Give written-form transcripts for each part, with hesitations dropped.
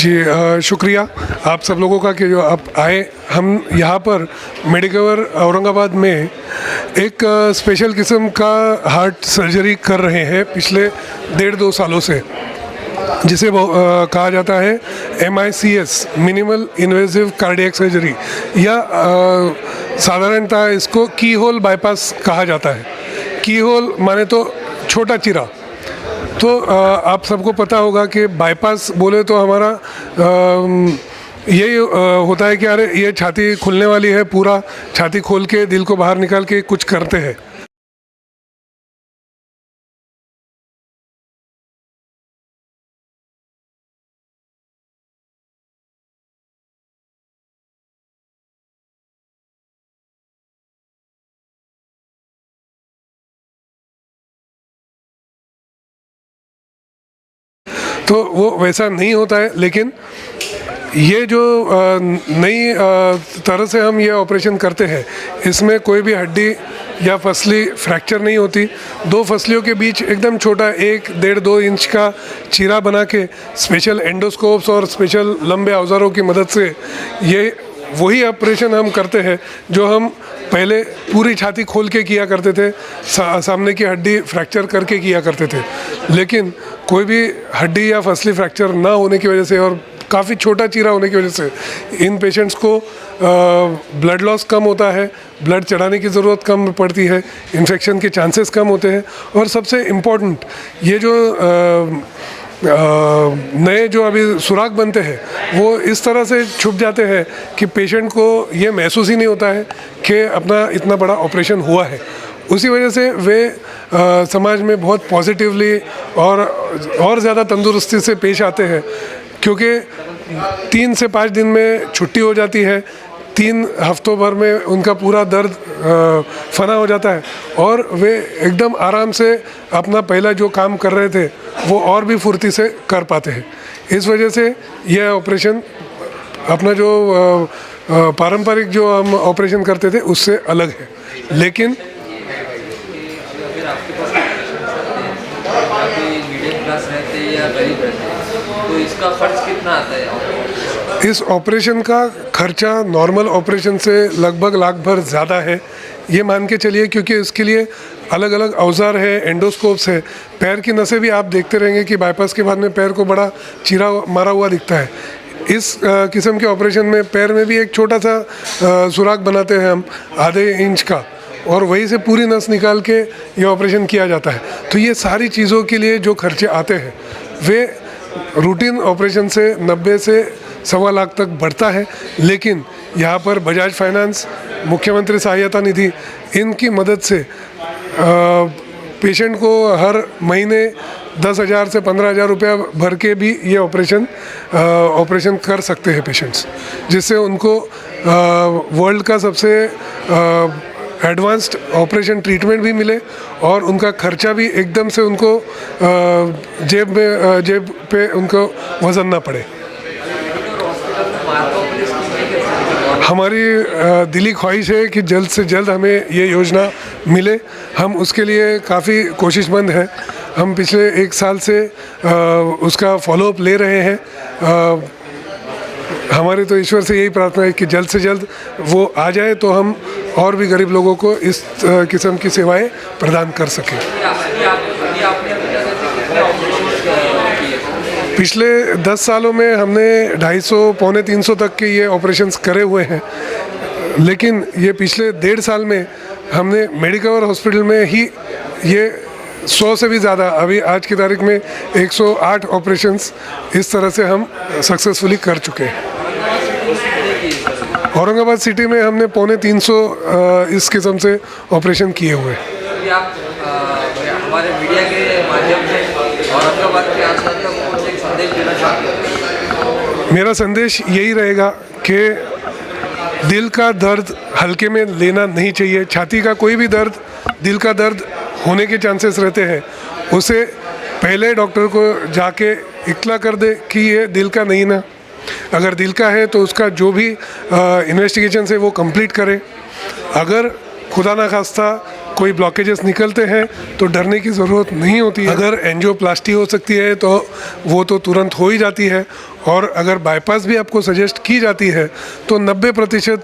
जी शुक्रिया आप सब लोगों का कि जो आप आए। हम यहाँ पर मेडिकवर औरंगाबाद में एक स्पेशल किस्म का हार्ट सर्जरी कर रहे हैं पिछले 1.5-2 सालों से, जिसे कहा जाता है MICS minimal invasive cardiac surgery, या साधारणतः इसको की होल बाईपास कहा जाता है। की होल माने तो छोटा चीरा। तो आप सबको पता होगा कि बाईपास बोले तो हमारा यही होता है कि अरे ये छाती खुलने वाली है, पूरा छाती खोल के दिल को बाहर निकाल के कुछ करते हैं। तो वो वैसा नहीं होता है, लेकिन ये जो नई तरह से हम ये ऑपरेशन करते हैं, इसमें कोई भी हड्डी या फसली फ्रैक्चर नहीं होती। 2 फसलियों के बीच एकदम छोटा 1-1.5-2 इंच का चीरा बना के स्पेशल एंडोस्कोप्स और स्पेशल लंबे औजारों की मदद से ये वही ऑपरेशन हम करते हैं जो हम पहले पूरी छाती खोल के किया करते थे, सामने की हड्डी फ्रैक्चर करके किया करते थे। लेकिन कोई भी हड्डी या फसली फ्रैक्चर ना होने की वजह से और काफ़ी छोटा चीरा होने की वजह से इन पेशेंट्स को ब्लड लॉस कम होता है, ब्लड चढ़ाने की ज़रूरत कम पड़ती है, इन्फेक्शन के चांसेस कम होते हैं, और सबसे इम्पोर्टेंट ये जो नए जो अभी सुराख बनते हैं वो इस तरह से छुप जाते हैं कि पेशेंट को ये महसूस ही नहीं होता है कि अपना इतना बड़ा ऑपरेशन हुआ है। उसी वजह से वे समाज में बहुत पॉजिटिवली और ज़्यादा तंदुरुस्ती से पेश आते हैं, क्योंकि 3 से 5 दिन में छुट्टी हो जाती है, 3 हफ्तों भर में उनका पूरा दर्द फना हो जाता है और वे एकदम आराम से अपना पहला जो काम कर रहे थे वो और भी फुर्ती से कर पाते हैं। इस वजह से यह ऑपरेशन अपना जो पारंपरिक जो हम ऑपरेशन करते थे उससे अलग है। लेकिन मिडिल क्लास रहते हैं या गरीब रहते हैं, तो इसका खर्च कितना आता है? इस ऑपरेशन का खर्चा नॉर्मल ऑपरेशन से लगभग लाख भर ज़्यादा है, ये मान के चलिए, क्योंकि इसके लिए अलग अलग औजार है, एंडोस्कोप्स है। पैर की नसें भी आप देखते रहेंगे कि बाईपास के बाद में पैर को बड़ा चीरा मारा हुआ दिखता है। इस किस्म के ऑपरेशन में पैर में भी एक छोटा सा सुराख बनाते हैं हम आधे इंच का, और वहीं से पूरी नस निकाल के ये ऑपरेशन किया जाता है। तो ये सारी चीज़ों के लिए जो खर्चे आते हैं वे रूटीन ऑपरेशन से 90 से 1.25 लाख तक बढ़ता है। लेकिन यहाँ पर बजाज फाइनेंस, मुख्यमंत्री सहायता निधि, इनकी मदद से पेशेंट को हर महीने 10,000 से 15,000 रुपया भर के भी ये ऑपरेशन कर सकते हैं पेशेंट्स, जिससे उनको वर्ल्ड का सबसे एडवांस्ड ऑपरेशन ट्रीटमेंट भी मिले और उनका खर्चा भी एकदम से उनको जेब पे उनको वज़न ना पड़े। हमारी दिली ख्वाहिश है कि जल्द से जल्द हमें ये योजना मिले। हम उसके लिए काफ़ी कोशिशमंद हैं। हम पिछले 1 साल से उसका फॉलोअप ले रहे हैं। हमारी तो ईश्वर से यही प्रार्थना है कि जल्द से जल्द वो आ जाए तो हम और भी गरीब लोगों को इस किस्म की सेवाएं प्रदान कर सकें। पिछले 10 सालों में हमने 250-300 तक के ये ऑपरेशंस करे हुए हैं, लेकिन ये पिछले 1.5 साल में हमने मेडिकवर हॉस्पिटल में ही ये 100 से भी ज़्यादा, अभी आज की तारीख में 108 ऑपरेशंस इस तरह से हम सक्सेसफुली कर चुके हैं। औरंगाबाद सिटी में हमने 250 इस किस्म से ऑपरेशन किए हुए हैं। हमारे मीडिया के माध्यम से औरंगाबाद के आसपास तक एक संदेश देना चाहते हैं? मेरा संदेश यही रहेगा कि दिल का दर्द हल्के में लेना नहीं चाहिए। छाती का कोई भी दर्द, दिल का दर्द होने के चांसेस रहते हैं। उसे पहले डॉक्टर को जाके इत्तला कर दे कि ये दिल का नहीं ना, अगर दिल का है तो उसका जो भी इन्वेस्टिगेशन है वो कंप्लीट करे। अगर खुदा ना खास्ता कोई ब्लॉकेजेस निकलते हैं तो डरने की ज़रूरत नहीं होती है। अगर एंजियोप्लास्टी हो सकती है तो वो तो तुरंत हो ही जाती है, और अगर बाईपास भी आपको सजेस्ट की जाती है तो 90%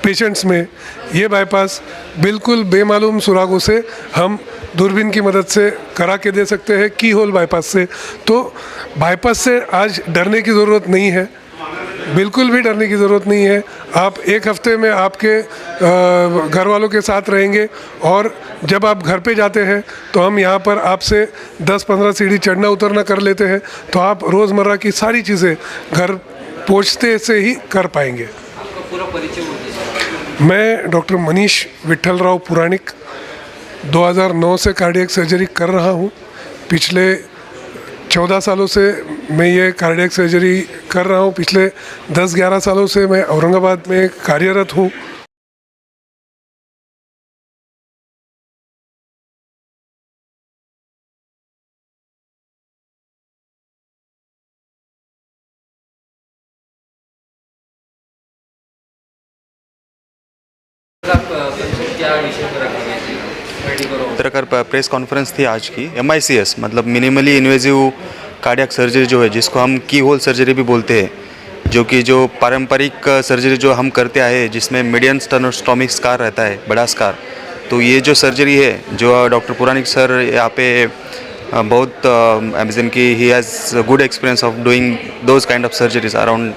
पेशेंट्स में ये बाईपास बिल्कुल बेमालूम सुरागों से हम दूरबीन की मदद से करा के दे सकते हैं, की होल बाईपास से। तो बाईपास से आज डरने की ज़रूरत नहीं है, बिल्कुल भी डरने की ज़रूरत नहीं है। आप एक हफ्ते में आपके घर वालों के साथ रहेंगे और जब आप घर पे जाते हैं तो हम यहाँ पर आपसे 10-15 सीढ़ी चढ़ना उतरना कर लेते हैं, तो आप रोज़मर्रा की सारी चीज़ें घर पहुँचते से ही कर पाएंगे। आपका पूरा परिचय बोल दीजिए। मैं डॉक्टर मनीष विट्ठलराव पुराणिक 2009 से कार्डियक सर्जरी कर रहा हूँ। पिछले 14 सालों से मैं ये कार्डियक सर्जरी कर रहा हूँ। पिछले 10-11 सालों से मैं औरंगाबाद में कार्यरत हूँ। आप परिचय क्या विषय पर रखेंगे मेडिकल? पत्रकार प्रेस कॉन्फ्रेंस थी आज की। MICS मतलब मिनिमली इन्वेजिव कार्डियक सर्जरी जो है, जिसको हम की होल सर्जरी भी बोलते हैं, जो पारंपरिक सर्जरी जो हम करते आए हैं, जिसमें मीडियन स्टर्नोस्टॉमिक स्कार रहता है, बड़ा स्कार। तो ये जो सर्जरी है जो डॉक्टर पुराणिक सर यहाँ पे बहुत अमेजन की he has good experience of doing those kind of surgeries. Around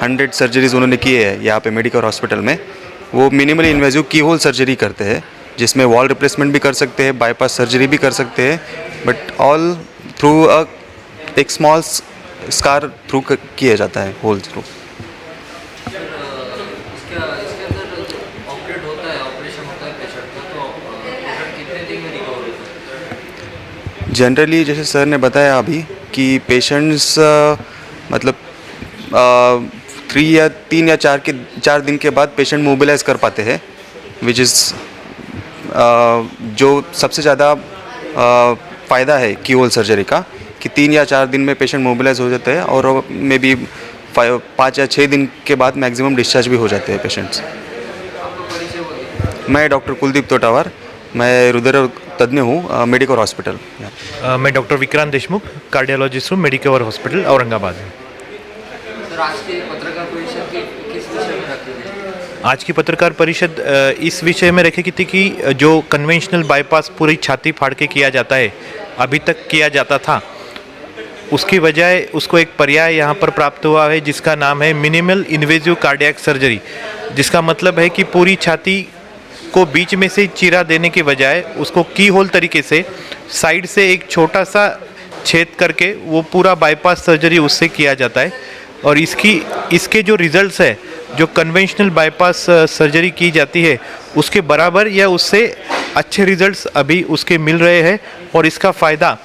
100 surgeries उन्होंने किए हैं यहाँ पे मेडिकल हॉस्पिटल में। वो मिनिमली इन्वेजिव की होल सर्जरी करते हैं, जिसमें वॉल रिप्लेसमेंट भी कर सकते हैं, बाईपास सर्जरी भी कर सकते हैं, बट ऑल थ्रू एक स्मॉल स्कार थ्रू किया जाता है, होल थ्रू। इसके अंदर ऑपरेट होता है, ऑपरेशन होता है पेशेंट का, तो पेशेंट कितने दिन में रिकवर होता है? जनरली जैसे सर ने बताया अभी कि पेशेंट्स मतलब 3 या 4 दिन के बाद पेशेंट मोबिलाइज कर पाते हैं, विच इज़ जो सबसे ज़्यादा फ़ायदा है की होल सर्जरी का, कि 3 या 4 दिन में पेशेंट मोबिलाइज हो जाते हैं और मे बी 5 या 6 दिन के बाद मैक्सिमम डिस्चार्ज भी हो जाते हैं पेशेंट्स। आपका परिचय बोल दीजिए। मैं डॉक्टर कुलदीप तोटावर, मैं हृदय तज्ञ हूँ, मेडिकल हॉस्पिटल। मैं डॉक्टर विक्रांत देशमुख, कार्डियोलॉजिस्ट हूँ, मेडिकवर हॉस्पिटल औरंगाबाद में। सर, आज की पत्रकार परिषद किस विषय में रखी गई? आज की पत्रकार परिषद इस विषय में रखी थी कि जो कन्वेंशनल बाईपास पूरी छाती फाड़ के किया जाता है, अभी तक किया जाता था, उसकी बजाय उसको एक पर्याय यहाँ पर प्राप्त हुआ है जिसका नाम है मिनिमल इन्वेजिव कार्डियक सर्जरी। जिसका मतलब है कि पूरी छाती को बीच में से चीरा देने के बजाय उसको की होल तरीके से साइड से एक छोटा सा छेद करके वो पूरा बाईपास सर्जरी उससे किया जाता है। और इसके जो रिजल्ट्स है, जो कन्वेंशनल बाईपास सर्जरी की जाती है उसके बराबर या उससे अच्छे रिजल्ट्स अभी उसके मिल रहे हैं। और इसका फ़ायदा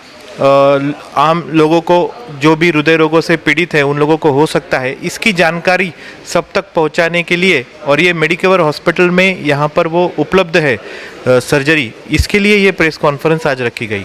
आम लोगों को, जो भी हृदय रोगों से पीड़ित है, उन लोगों को हो सकता है। इसकी जानकारी सब तक पहुंचाने के लिए, और ये मेडिकवर हॉस्पिटल में यहाँ पर वो उपलब्ध है सर्जरी, इसके लिए ये प्रेस कॉन्फ्रेंस आज रखी गई।